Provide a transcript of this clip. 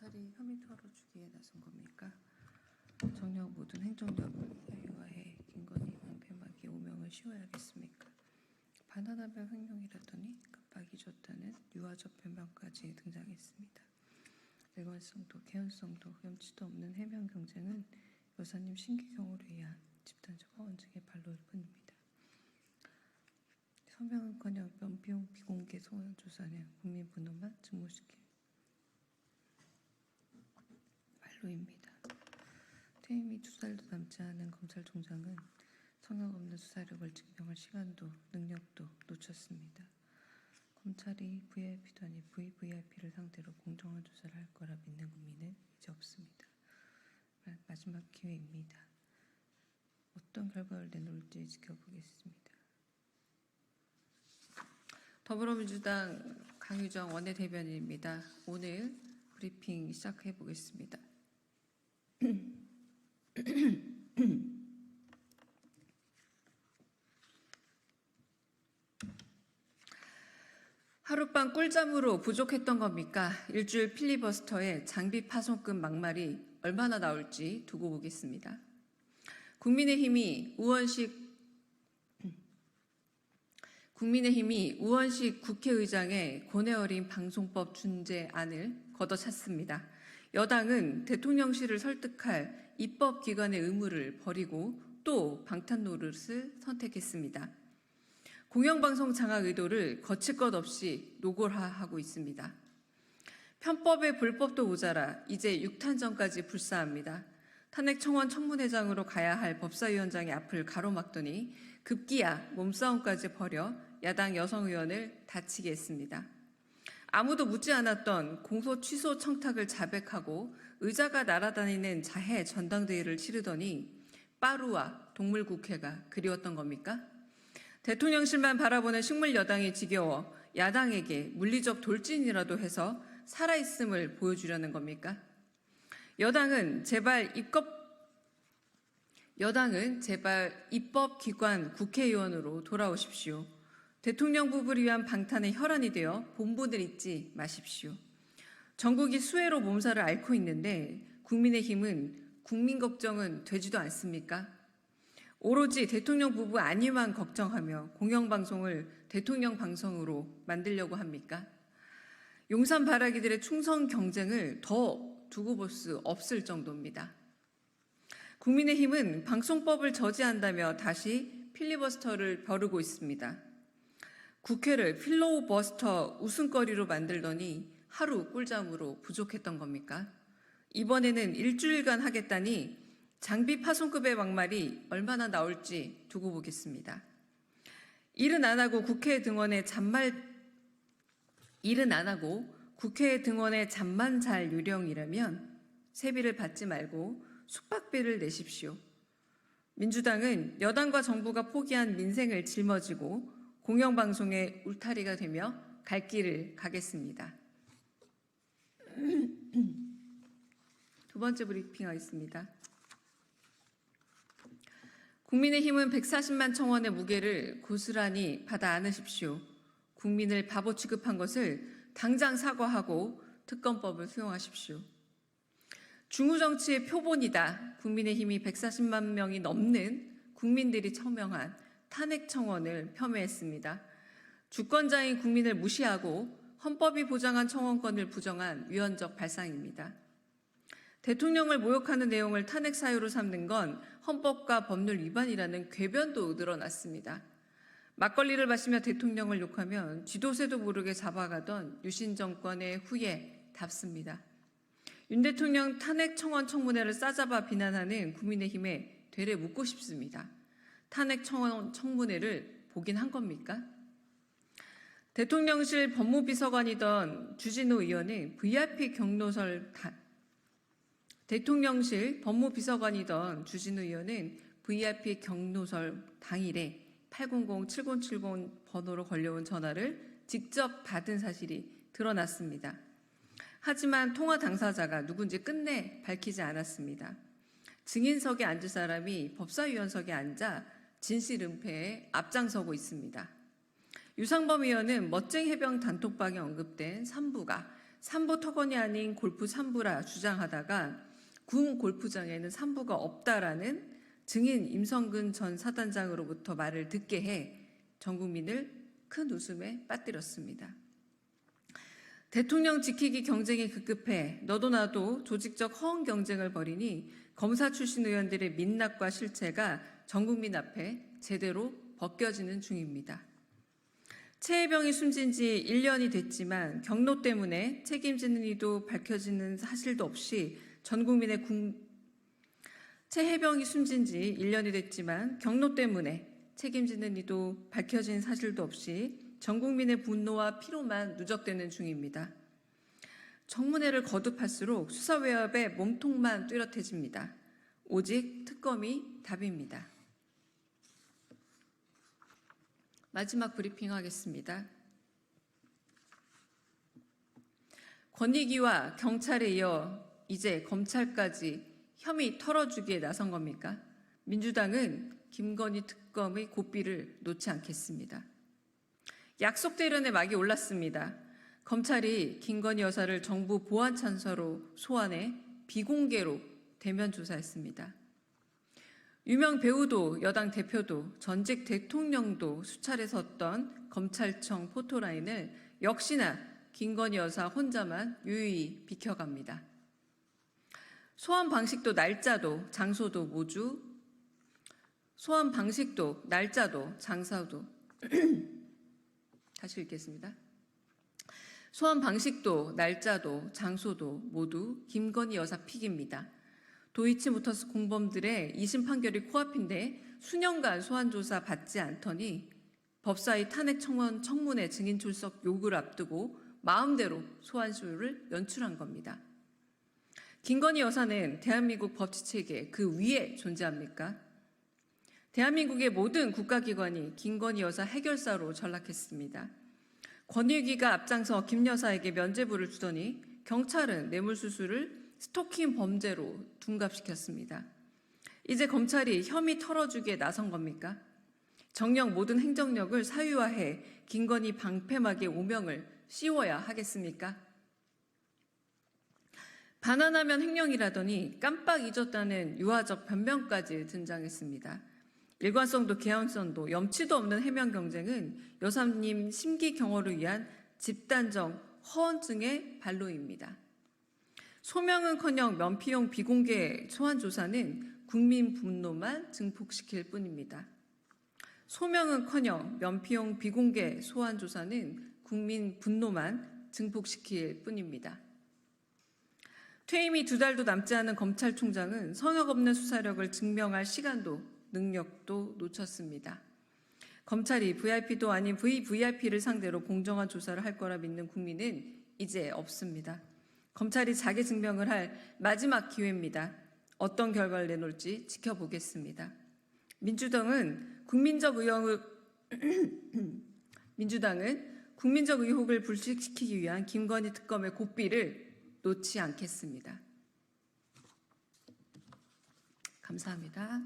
검찰이 혐의 털어주기에 나선 겁니까? 정녕 모든 행정력을 사유화해 김건희 방패막이 오명을 씌워야겠습니까? 바나나별 횡령이라더니 급하기 좋다는 유아적 변명까지 등장했습니다. 일관성도 개연성도 염치도 없는 해명 경쟁은 여사님 신기경으로 의한 집단적 허언증의 발로일 뿐입니다. 서명은커녕 면비용 비공개 소환 조사는 국민 분노만 증폭시킬 발로입니다. 퇴임이 2달도 남지 않은 검찰총장은 성역 없는 수사력을 증명할 시간도 능력도 놓쳤습니다. 검찰이 VIP도 아닌 VVIP를 상대로 공정한 조사를 할 거라 믿는 국민은 이제 없습니다. 마지막 기회입니다. 어떤 결과를 내놓을지 지켜보겠습니다. 더불어민주당 강유정 원내대변인입니다. 오늘 브리핑 시작해 보겠습니다. 하룻밤 꿀잠으로 부족했던 겁니까? 일주일 필리버스터에 장비 파손급 막말이 얼마나 나올지 두고 보겠습니다. 국민의힘이 우원식 국회의장의 고뇌 어린 방송법 준제안을 걷어찼습니다. 여당은 대통령실을 설득할 입법기관의 의무를 버리고 또 방탄 노릇을 선택했습니다. 공영방송 장악 의도를 거칠 것 없이 노골화하고 있습니다. 편법에 불법도 모자라 이제 6탄전까지 불사합니다. 탄핵청원 청문회장으로 가야 할 법사위원장의 앞을 가로막더니 급기야 몸싸움까지 벌여 야당 여성 의원을 다치게 했습니다. 아무도 묻지 않았던 공소 취소 청탁을 자백하고 의자가 날아다니는 자해 전당대회를 치르더니 빠루와 동물국회가 그리웠던 겁니까? 대통령실만 바라보는 식물 여당이 지겨워 야당에게 물리적 돌진이라도 해서 살아있음을 보여주려는 겁니까? 여당은 제발 입법기관 국회의원으로 돌아오십시오. 대통령 부부를 위한 방탄의 혈안이 되어 본분을 잊지 마십시오. 전국이 수해로 몸살을 앓고 있는데 국민의힘은 국민 걱정은 되지도 않습니까? 오로지 대통령 부부 안위만 걱정하며 공영방송을 대통령 방송으로 만들려고 합니까? 용산 바라기들의 충성 경쟁을 더 두고 볼 수 없을 정도입니다. 국민의힘은 방송법을 저지한다며 다시 필리버스터를 벼르고 있습니다. 국회를 필로버스터 웃음거리로 만들더니 하루 꿀잠으로 부족했던 겁니까? 이번에는 일주일간 하겠다니 장비 파손급의 막말이 얼마나 나올지 두고 보겠습니다. 일은 안 하고 국회에 등원해 잠만 잘 요령이라면 세비를 받지 말고 숙박비를 내십시오. 민주당은 여당과 정부가 포기한 민생을 짊어지고 공영방송의 울타리가 되며 갈 길을 가겠습니다. 두 번째 브리핑하겠습니다. 국민의힘은 140만 청원의 무게를 고스란히 받아 안으십시오. 국민을 바보 취급한 것을 당장 사과하고 특검법을 수용하십시오. 중우정치의 표본이다. 국민의힘이 140만 명이 넘는 국민들이 처명한 탄핵 청원을 폄훼했습니다. 주권자인 국민을 무시하고 헌법이 보장한 청원권을 부정한 위헌적 발상입니다. 대통령을 모욕하는 내용을 탄핵 사유로 삼는 건 헌법과 법률 위반이라는 궤변도 늘어났습니다. 막걸리를 마시며 대통령을 욕하면 쥐도새도 모르게 잡아가던 유신 정권의 후예 답습니다. 윤 대통령 탄핵 청원 청문회를 싸잡아 비난하는 국민의힘에 되레 묻고 싶습니다. 탄핵 청원 청문회를 보긴 한 겁니까? 대통령실 법무비서관이던 주진우 의원은 VIP 경로설 당일에 800-7070 번호로 걸려온 전화를 직접 받은 사실이 드러났습니다. 하지만 통화 당사자가 누군지 끝내 밝히지 않았습니다. 증인석에 앉을 사람이 법사위원석에 앉아 진실 은폐에 앞장서고 있습니다. 유상범 의원은 멋쟁이 해병 단톡방에 언급된 3부가 삼부 특권이 아닌 골프 3부라 주장하다가 군 골프장에는 3부가 없다라는 증인 임성근 전 사단장으로부터 말을 듣게 해 전 국민을 큰 웃음에 빠뜨렸습니다. 대통령 지키기 경쟁이 급급해 너도 나도 조직적 허언 경쟁을 벌이니 검사 출신 의원들의 민낯과 실체가 전 국민 앞에 제대로 벗겨지는 중입니다. 최혜병이 숨진 지 1년이 됐지만 경로 때문에 책임지는 이도 밝혀지는 사실도 없이 전 국민의 최혜병이 숨진 지 1년이 됐지만 경로 때문에 책임지는 이도 밝혀진 사실도 없이 전 국민의 분노와 피로만 누적되는 중입니다. 청문회를 거듭할수록 수사 외압에 몸통만 뚜렷해집니다. 오직 특검이 답입니다. 마지막 브리핑 하겠습니다. 권익위와 경찰에 이어 이제 검찰까지 혐의 털어주기에 나선 겁니까? 민주당은 김건희 특검의 고삐를 놓지 않겠습니다. 약속대련의 막이 올랐습니다. 검찰이 김건희 여사를 정부 보안찬서로 소환해 비공개로 대면 조사했습니다. 유명 배우도 여당 대표도 전직 대통령도 수차례 섰던 검찰청 포토라인을 역시나 김건희 여사 혼자만 유유히 비켜갑니다. 소환 방식도 날짜도 장소도 모두 소환 방식도 날짜도 장소도 다시 읽겠습니다. 소환 방식도 날짜도 장소도 모두 김건희 여사 픽입니다. 도이치모터스 공범들의 2심 판결이 코앞인데 수년간 소환조사 받지 않더니 법사위 탄핵 청문회 증인 출석 요구를 앞두고 마음대로 소환수를 연출한 겁니다. 김건희 여사는 대한민국 법치체계 그 위에 존재합니까? 대한민국의 모든 국가기관이 김건희 여사 해결사로 전락했습니다. 권익위가 앞장서 김 여사에게 면죄부를 주더니 경찰은 뇌물수수를 스토킹 범죄로 둔갑시켰습니다. 이제 검찰이 혐의 털어주기에 나선 겁니까? 정녕 모든 행정력을 사유화해 김건희 방패막의 오명을 씌워야 하겠습니까? 반환하면 횡령이라더니 깜빡 잊었다는 유화적 변명까지 등장했습니다. 일관성도 개연성도 염치도 없는 해명 경쟁은 여사님 심기 경호를 위한 집단적 허언증의 발로입니다. 소명은커녕 면피용 비공개 소환조사는 국민 분노만 증폭시킬 뿐입니다. 소명은커녕 면피용 비공개 소환조사는 국민 분노만 증폭시킬 뿐입니다. 퇴임이 2달도 남지 않은 검찰총장은 성역 없는 수사력을 증명할 시간도 능력도 놓쳤습니다. 검찰이 VIP도 아닌 VVIP를 상대로 공정한 조사를 할 거라 믿는 국민은 이제 없습니다. 검찰이 자기 증명을 할 마지막 기회입니다. 어떤 결과를 내놓을지 지켜보겠습니다. 민주당은 국민적 의혹을 불식시키기 위한 김건희 특검의 고삐를 놓지 않겠습니다. 감사합니다.